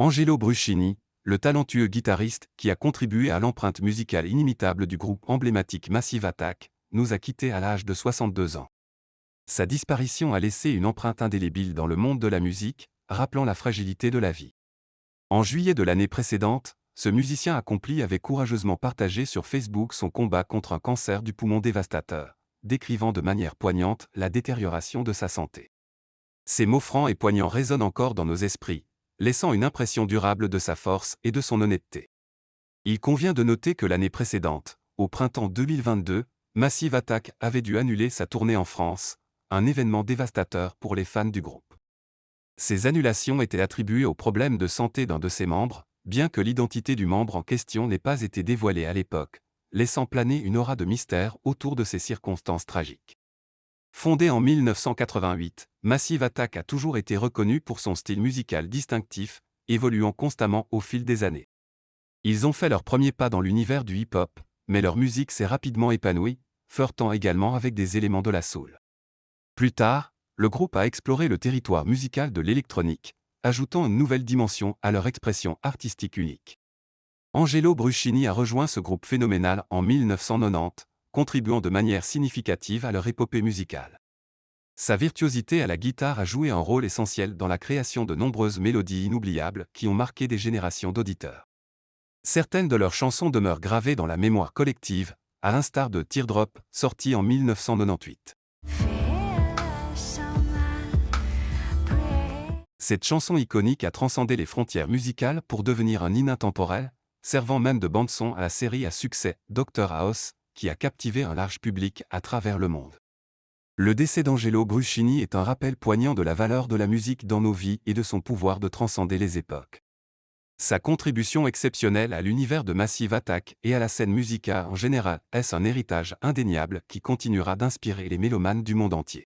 Angelo Bruschini, le talentueux guitariste qui a contribué à l'empreinte musicale inimitable du groupe emblématique Massive Attack, nous a quittés à l'âge de 62 ans. Sa disparition a laissé une empreinte indélébile dans le monde de la musique, rappelant la fragilité de la vie. En juillet de l'année précédente, ce musicien accompli avait courageusement partagé sur Facebook son combat contre un cancer du poumon dévastateur, décrivant de manière poignante la détérioration de sa santé. Ces mots francs et poignants résonnent encore dans nos esprits, laissant une impression durable de sa force et de son honnêteté. Il convient de noter que l'année précédente, au printemps 2022, Massive Attack avait dû annuler sa tournée en France, un événement dévastateur pour les fans du groupe. Ces annulations étaient attribuées aux problèmes de santé d'un de ses membres, bien que l'identité du membre en question n'ait pas été dévoilée à l'époque, laissant planer une aura de mystère autour de ces circonstances tragiques. Fondé en 1988, Massive Attack a toujours été reconnu pour son style musical distinctif, évoluant constamment au fil des années. Ils ont fait leurs premiers pas dans l'univers du hip-hop, mais leur musique s'est rapidement épanouie, flirtant également avec des éléments de la soul. Plus tard, le groupe a exploré le territoire musical de l'électronique, ajoutant une nouvelle dimension à leur expression artistique unique. Angelo Bruschini a rejoint ce groupe phénoménal en 1990, contribuant de manière significative à leur épopée musicale. Sa virtuosité à la guitare a joué un rôle essentiel dans la création de nombreuses mélodies inoubliables qui ont marqué des générations d'auditeurs. Certaines de leurs chansons demeurent gravées dans la mémoire collective, à l'instar de Teardrop, sorti en 1998. Cette chanson iconique a transcendé les frontières musicales pour devenir un hymne intemporel, servant même de bande-son à la série à succès Dr House, qui a captivé un large public à travers le monde. Le décès d'Angelo Bruschini est un rappel poignant de la valeur de la musique dans nos vies et de son pouvoir de transcender les époques. Sa contribution exceptionnelle à l'univers de Massive Attack et à la scène musicale en général est un héritage indéniable qui continuera d'inspirer les mélomanes du monde entier.